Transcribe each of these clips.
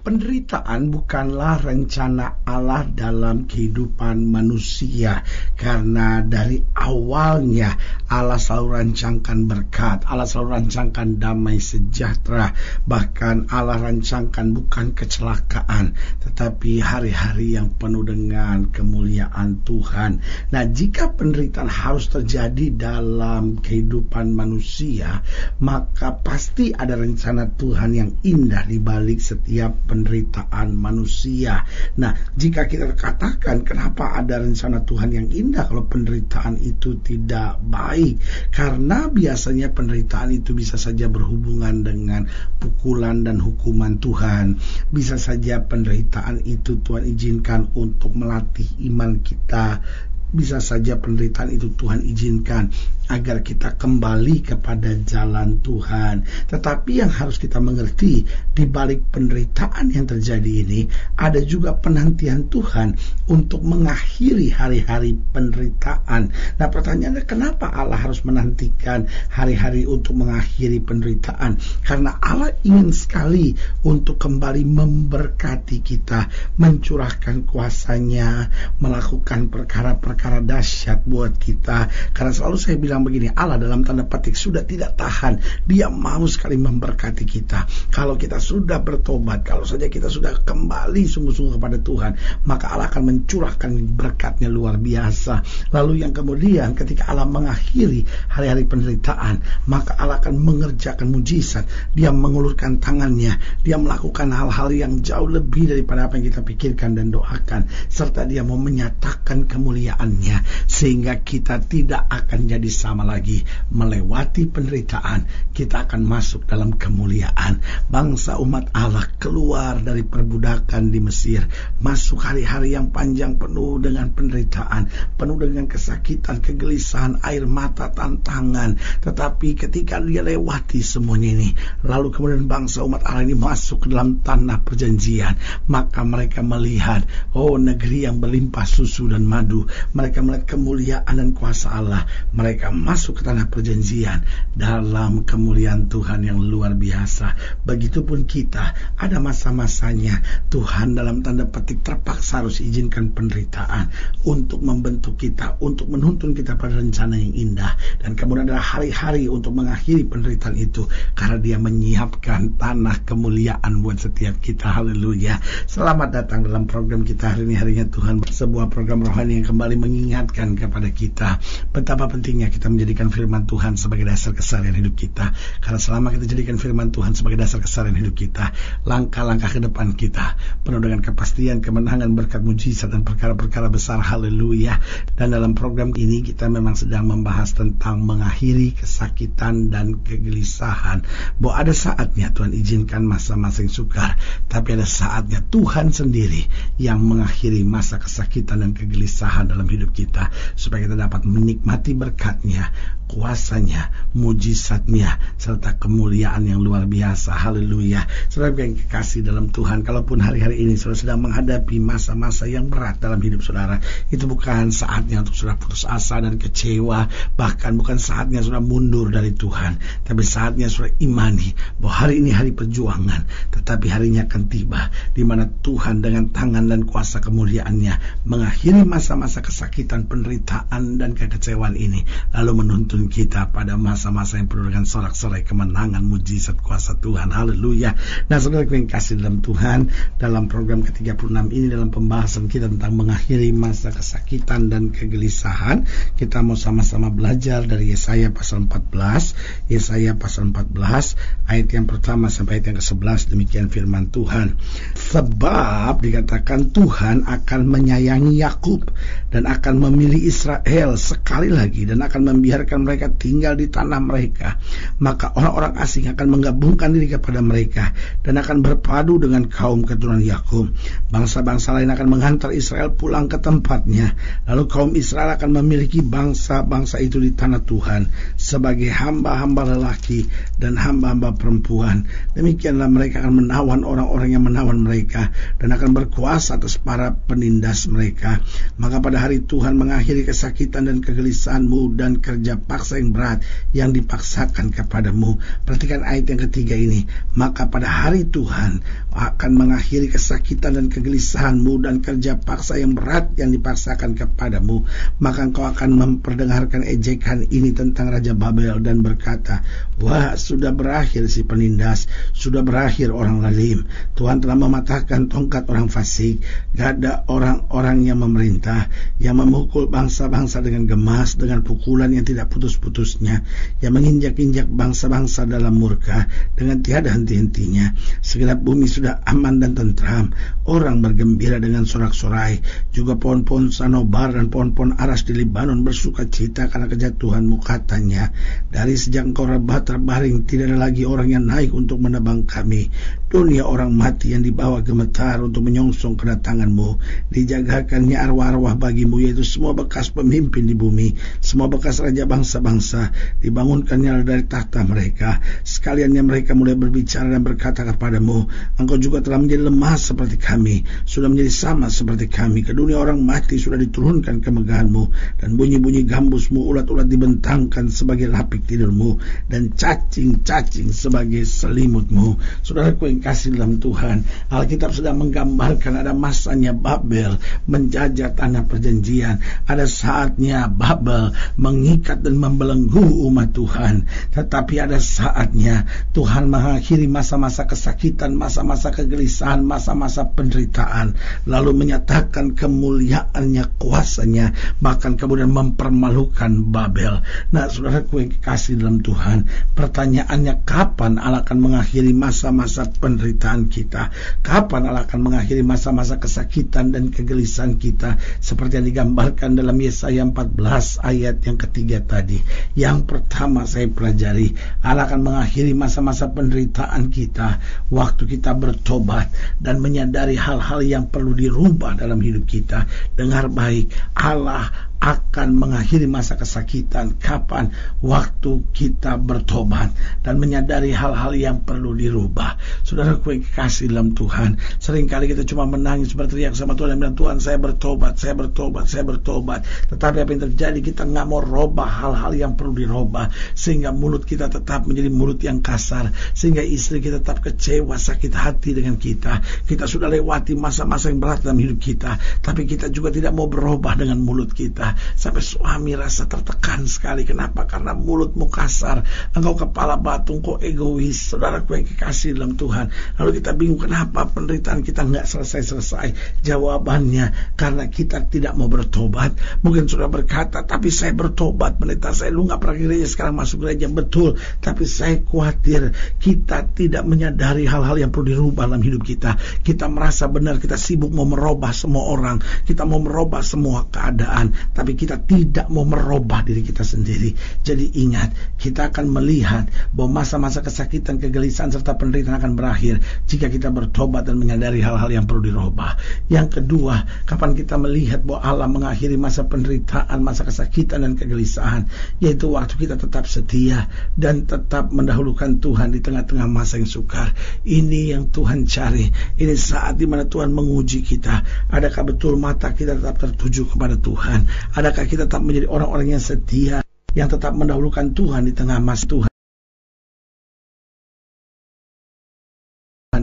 Penderitaan bukanlah rencana Allah dalam kehidupan manusia, karena dari awalnya Allah selalu rancangkan berkat, Allah selalu rancangkan damai sejahtera, bahkan Allah rancangkan bukan kecelakaan tetapi hari-hari yang penuh dengan kemuliaan Tuhan. Nah, jika penderitaan harus terjadi dalam kehidupan manusia, maka pasti ada rencana Tuhan yang indah di balik setiap penderitaan manusia. Nah, jika kita katakan kenapa ada rencana Tuhan yang indah kalau penderitaan itu tidak baik, karena biasanya penderitaan itu bisa saja berhubungan dengan pukulan dan hukuman Tuhan. Bisa saja penderitaan itu Tuhan izinkan untuk melatih iman kita. Bisa saja penderitaan itu Tuhan izinkan agar kita kembali kepada jalan Tuhan. Tetapi yang harus kita mengerti, di balik penderitaan yang terjadi ini ada juga penantian Tuhan untuk mengakhiri hari-hari penderitaan. Nah, pertanyaannya, kenapa Allah harus menantikan hari-hari untuk mengakhiri penderitaan? Karena Allah ingin sekali untuk kembali memberkati kita, mencurahkan kuasa-Nya, melakukan perkara-perkara dahsyat buat kita. Karena selalu saya bilang begini, Allah dalam tanda petik sudah tidak tahan, Dia mau sekali memberkati kita. Kalau kita sudah bertobat, kalau saja kita sudah kembali sungguh-sungguh kepada Tuhan, maka Allah akan mencurahkan berkat-Nya luar biasa. Lalu yang kemudian ketika Allah mengakhiri hari-hari penderitaan, maka Allah akan mengerjakan mujizat. Dia mengulurkan tangan-Nya, Dia melakukan hal-hal yang jauh lebih daripada apa yang kita pikirkan dan doakan, serta Dia mau menyatakan kemuliaan-Nya, sehingga kita tidak akan jadi sama lagi. Melewati penderitaan, kita akan masuk dalam kemuliaan. Bangsa umat Allah keluar dari perbudakan di Mesir, masuk hari-hari yang panjang penuh dengan penderitaan, penuh dengan kesakitan, kegelisahan, air mata, tantangan. Tetapi ketika dia lewati semuanya ini, lalu kemudian bangsa umat Allah ini masuk ke dalam tanah perjanjian, maka mereka melihat, oh, negeri yang berlimpah susu dan madu. Mereka melihat kemuliaan dan kuasa Allah. Mereka masuk ke tanah perjanjian dalam kemuliaan Tuhan yang luar biasa. Begitupun kita, ada masa-masanya Tuhan dalam tanda petik terpaksa harus izinkan penderitaan untuk membentuk kita, untuk menuntun kita pada rencana yang indah. Dan kemudian adalah hari-hari untuk mengakhiri penderitaan itu, karena Dia menyiapkan tanah kemuliaan buat setiap kita. Haleluya. Selamat datang dalam program kita hari ini, Harinya Tuhan, sebuah program rohani yang kembali mengingatkan kepada kita betapa pentingnya kita menjadikan firman Tuhan sebagai dasar keseharian hidup kita. Karena selama kita jadikan firman Tuhan sebagai dasar keseharian hidup kita, langkah-langkah ke depan kita penuh dengan kepastian, kemenangan, berkat, mujizat, dan perkara-perkara besar. Haleluya. Dan dalam program ini kita memang sedang membahas tentang mengakhiri kesakitan dan kegelisahan. Bahwa ada saatnya Tuhan izinkan masa-masa yang sukar, tapi ada saatnya Tuhan sendiri yang mengakhiri masa kesakitan dan kegelisahan dalam hidup kita, supaya kita dapat menikmati berkat-Nya, kuasa-Nya, mujizat-Nya, serta kemuliaan yang luar biasa. Haleluya. Saudara yang kekasih dalam Tuhan, kalaupun hari-hari ini saudara sedang menghadapi masa-masa yang berat dalam hidup saudara, itu bukan saatnya untuk saudara putus asa dan kecewa, bahkan bukan saatnya saudara mundur dari Tuhan, tapi saatnya saudara imani bahwa hari ini hari perjuangan, tetapi harinya akan tiba di mana Tuhan dengan tangan dan kuasa kemuliaan-Nya mengakhiri masa-masa kesakitan, penderitaan, dan kekecewaan ini, lalu menuntun kita pada masa-masa yang penuh dengan sorak-sorai kemenangan, mujizat, kuasa Tuhan. Haleluya. Nah, saudara yang kasih dalam Tuhan, dalam program ke-36 ini, dalam pembahasan kita tentang mengakhiri masa kesakitan dan kegelisahan, kita mau sama-sama belajar dari Yesaya pasal 14. Yesaya pasal 14 ayat yang pertama sampai ayat yang ke-11. Demikian firman Tuhan. Sebab dikatakan Tuhan akan menyayangi Yakub dan akan memilih Israel sekali lagi, dan akan membiarkan mereka tinggal di tanah mereka. Maka orang-orang asing akan menggabungkan diri kepada mereka dan akan berpadu dengan kaum keturunan Yakub. Bangsa-bangsa lain akan menghantar Israel pulang ke tempatnya. Lalu kaum Israel akan memiliki bangsa-bangsa itu di tanah Tuhan sebagai hamba-hamba lelaki dan hamba-hamba perempuan. Demikianlah mereka akan menawan orang-orang yang menawan mereka, dan akan berkuasa atas para penindas mereka. Maka pada hari Tuhan mengakhiri kesakitan dan kegelisahanmu dan kerja paksa yang berat yang dipaksakan kepadamu. Perhatikan ayat yang ketiga ini. Maka pada hari Tuhan akan mengakhiri kesakitan dan kegelisahanmu dan kerja paksa yang berat yang dipaksakan kepadamu. Maka engkau akan memperdengarkan ejekan ini tentang Raja Babel dan berkata, wah, sudah berakhir si penindas, sudah berakhir orang zalim. Tuhan telah mematahkan tongkat orang fasik. Gak ada orang-orang yang memerintah, yang memukul bangsa-bangsa dengan gemas, dengan pukulan yang tidak putus-putusnya, yang menginjak-injak bangsa-bangsa dalam murka dengan tiada henti-hentinya. Segenap bumi sudah aman dan tentram. Orang bergembira dengan sorak-sorai. Juga pohon-pohon sanobar dan pohon-pohon aras di Libanon bersuka cita karena kejatuhanmu, katanya. Dari sejak engkau rebah terbaring, tidak ada lagi orang yang naik untuk menebang kami. Dunia orang mati yang dibawa gemetar untuk menyongsong kedatanganmu. Dijagakannya arwah-arwah bagimu, yaitu semua bekas pemimpin di bumi, semua bekas raja bangsa-bangsa. Dibangunkannya dari tahta mereka. Sekaliannya mereka mulai berbicara dan berkata kepadamu, engkau juga telah menjadi lemah seperti kami, sudah menjadi sama seperti kami. Ke dunia orang mati sudah diturunkan kemegahanmu, dan bunyi-bunyi gambusmu, ulat-ulat dibentangkan sebagai lapik tidurmu, dan cacing-cacing sebagai selimutmu. Saudaraku yang kasih dalam Tuhan, Alkitab sedang menggambarkan ada masanya Babel menjajah tanah perjanjian. Ada saatnya Babel mengikat dan membelenggu umat Tuhan. Tetapi ada saatnya Tuhan mengakhiri masa-masa kesakitan, masa-masa kegelisahan, masa-masa penderitaan, lalu menyatakan kemuliaannya, kuasanya, bahkan kemudian mempermalukan Babel. Nah, saudaraku yang kasih dalam Tuhan, pertanyaannya, kapan Allah akan mengakhiri masa-masa penderitaan kita? Kapan Allah akan mengakhiri masa-masa kesakitan dan kegelisahan kita, seperti yang digambarkan dalam Yesaya 14 ayat yang ketiga tadi. Yang pertama saya pelajari, Allah akan mengakhiri masa-masa penderitaan kita waktu kita bertobat dan menyadari hal-hal yang perlu dirubah dalam hidup kita. Dengar baik, Allah akan mengakhiri masa kesakitan kapan? Waktu kita bertobat dan menyadari hal-hal yang perlu dirubah. Saudaraku yang kasih dalam Tuhan, seringkali kita cuma menangis, berteriak sama Tuhan dan bilang, Tuhan, saya bertobat, saya bertobat, saya bertobat. Tetapi apa yang terjadi? Kita nggak mau robah hal-hal yang perlu dirubah, sehingga mulut kita tetap menjadi mulut yang kasar, sehingga istri kita tetap kecewa, sakit hati dengan kita. Kita sudah lewati masa-masa yang berat dalam hidup kita, tapi kita juga tidak mau berubah dengan mulut kita. Sampai suami rasa tertekan sekali. Kenapa? Karena mulutmu kasar, engkau kepala batu, engkau egois. Saudaraku yang kekasih dalam Tuhan, lalu kita bingung kenapa penderitaan kita nggak selesai-selesai. Jawabannya karena kita tidak mau bertobat. Mungkin sudah berkata, tapi saya bertobat, pendeta saya lu nggak pernah gereja, sekarang masuk gereja. Betul, tapi saya khawatir kita tidak menyadari hal-hal yang perlu dirubah dalam hidup kita. Kita merasa benar, kita sibuk mau merubah semua orang, kita mau merubah semua keadaan, tapi kita tidak mau merubah diri kita sendiri. Jadi ingat, kita akan melihat bahwa masa-masa kesakitan, kegelisahan serta penderitaan akan berakhir jika kita bertobat dan menyadari hal-hal yang perlu dirubah. Yang kedua, kapan kita melihat bahwa Allah mengakhiri masa penderitaan, masa kesakitan dan kegelisahan, yaitu waktu kita tetap setia dan tetap mendahulukan Tuhan di tengah-tengah masa yang sukar. Ini yang Tuhan cari. Ini saat di mana Tuhan menguji kita. Adakah betul mata kita tetap tertuju kepada Tuhan? Adakah kita tetap menjadi orang-orang yang setia, yang tetap mendahulukan Tuhan di tengah masa Tuhan,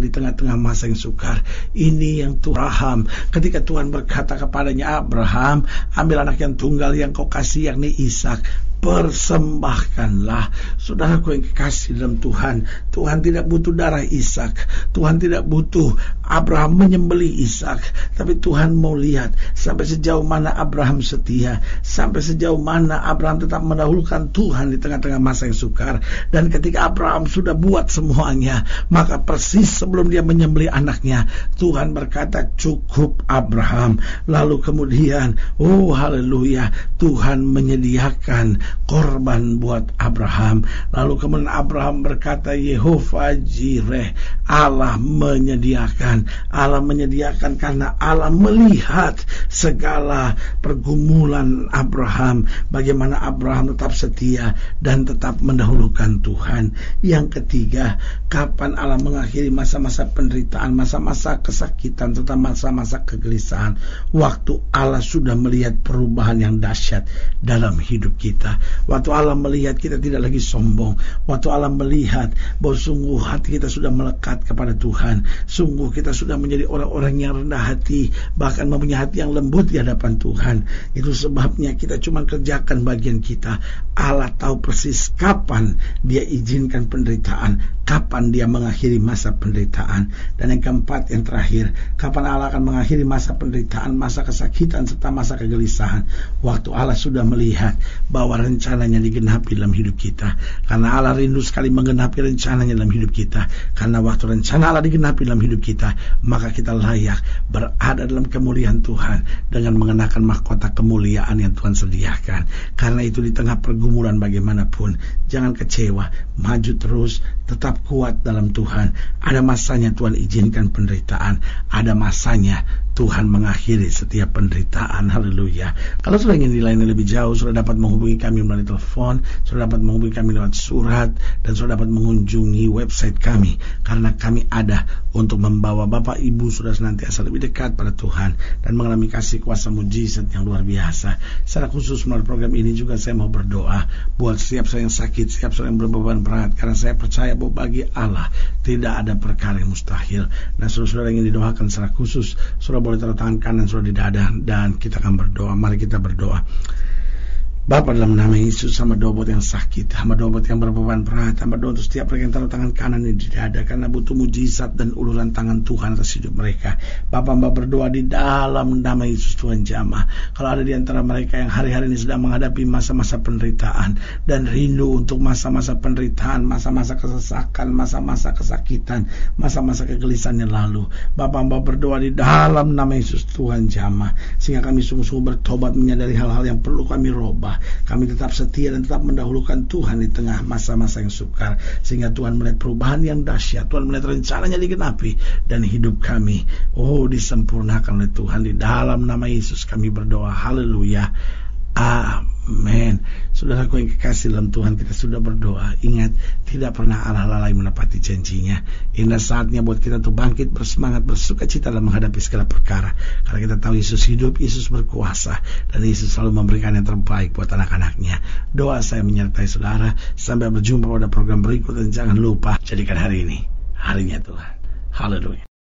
di tengah-tengah masa yang sukar? Ini yang Tuhan Abraham, ketika Tuhan berkata kepadanya, Abraham, ambil anak yang tunggal yang kau kasih, yakni Ishak, persembahkanlah. Saudaraku yang kekasih dalam Tuhan, Tuhan tidak butuh darah Ishak, Tuhan tidak butuh Abraham menyembelih Ishak, tapi Tuhan mau lihat sampai sejauh mana Abraham setia, sampai sejauh mana Abraham tetap mendahulukan Tuhan di tengah-tengah masa yang sukar. Dan ketika Abraham sudah buat semuanya, maka persis sebelum dia menyembelih anaknya, Tuhan berkata, cukup Abraham. Lalu kemudian, oh haleluya, Tuhan menyediakan korban buat Abraham. Lalu kemudian Abraham berkata, Yehova Jireh, Allah menyediakan. Allah menyediakan karena Allah melihat segala pergumulan Abraham, bagaimana Abraham tetap setia dan tetap mendahulukan Tuhan. Yang ketiga, kapan Allah mengakhiri masa-masa penderitaan, masa-masa kesakitan, serta masa-masa kegelisahan? Waktu Allah sudah melihat perubahan yang dahsyat dalam hidup kita. kita, waktu Allah melihat kita tidak lagi sombong, waktu Allah melihat bahwa sungguh hati kita sudah melekat kepada Tuhan, sungguh kita sudah menjadi orang-orang yang rendah hati, bahkan mempunyai hati yang lembut di hadapan Tuhan. Itu sebabnya kita cuma kerjakan bagian kita. Allah tahu persis kapan Dia izinkan penderitaan, kapan Dia mengakhiri masa penderitaan. Dan yang keempat, yang terakhir, kapan Allah akan mengakhiri masa penderitaan, masa kesakitan, serta masa kegelisahan. Waktu Allah sudah melihat bahwa rencananya digenapi dalam hidup kita. Karena Allah rindu sekali menggenapi rencananya dalam hidup kita. Karena waktu rencana Allah digenapi dalam hidup kita, maka kita layak berada dalam kemuliaan Tuhan dengan mengenakan mahkota kemuliaan yang Tuhan sediakan. Karena itu di tengah pergumulan bagaimanapun, jangan kecewa, maju terus, tetap kuat dalam Tuhan. Ada masanya Tuhan izinkan penderitaan, ada masanya Tuhan mengakhiri setiap penderitaan. Haleluya. Kalau sudah ingin dilayani lebih jauh, sudah dapat menghubungi kami melalui telepon, sudah dapat menghubungi kami lewat surat, dan sudah dapat mengunjungi website kami. Karena kami ada untuk membawa Bapak Ibu sudah senantiasa lebih dekat pada Tuhan dan mengalami kasih kuasa mujizat yang luar biasa. Secara khusus melalui program ini juga saya mau berdoa buat setiap saya yang sakit, setiap saya yang berbeban berat, karena saya percaya bahwa bagi Allah tidak ada perkara yang mustahil. Dan saudara-saudara ingin didoakan secara khusus, saudara boleh taruh tangan kanan saudara di dada dan kita akan berdoa. Mari kita berdoa. Bapa, dalam nama Yesus, hamba doa buat yang sakit, hamba doa buat yang berbeban berat, hamba doa untuk setiap mereka yang taruh tangan kanan ini di dada, karena butuh mujizat dan uluran tangan Tuhan atas hidup mereka. Bapa, hamba berdoa di dalam nama Yesus Tuhan jamah, kalau ada di antara mereka yang hari-hari ini sedang menghadapi masa-masa penderitaan dan rindu untuk masa-masa penderitaan, masa-masa kesesakan, masa-masa kesakitan, masa-masa kegelisahan yang lalu, Bapa, hamba berdoa di dalam nama Yesus Tuhan jamah, sehingga kami sungguh-sungguh bertobat, menyadari hal-hal yang perlu kami robah. Kami tetap setia dan tetap mendahulukan Tuhan di tengah masa-masa yang sukar, sehingga Tuhan melihat perubahan yang dahsyat, Tuhan melihat rencananya digenapi, dan hidup kami disempurnakan oleh Tuhan. Di dalam nama Yesus kami berdoa. Haleluya. Amin. Saudaraku yang kekasih dalam Tuhan, kita sudah berdoa. Ingat, tidak pernah Allah lalai menepati janjinya. Indah saatnya buat kita untuk bangkit, bersemangat, bersuka cita dalam menghadapi segala perkara. Karena kita tahu Yesus hidup, Yesus berkuasa, dan Yesus selalu memberikan yang terbaik buat anak-anaknya. Doa saya menyertai saudara. Sampai berjumpa pada program berikut, dan jangan lupa jadikan hari ini harinya Tuhan. Haleluya.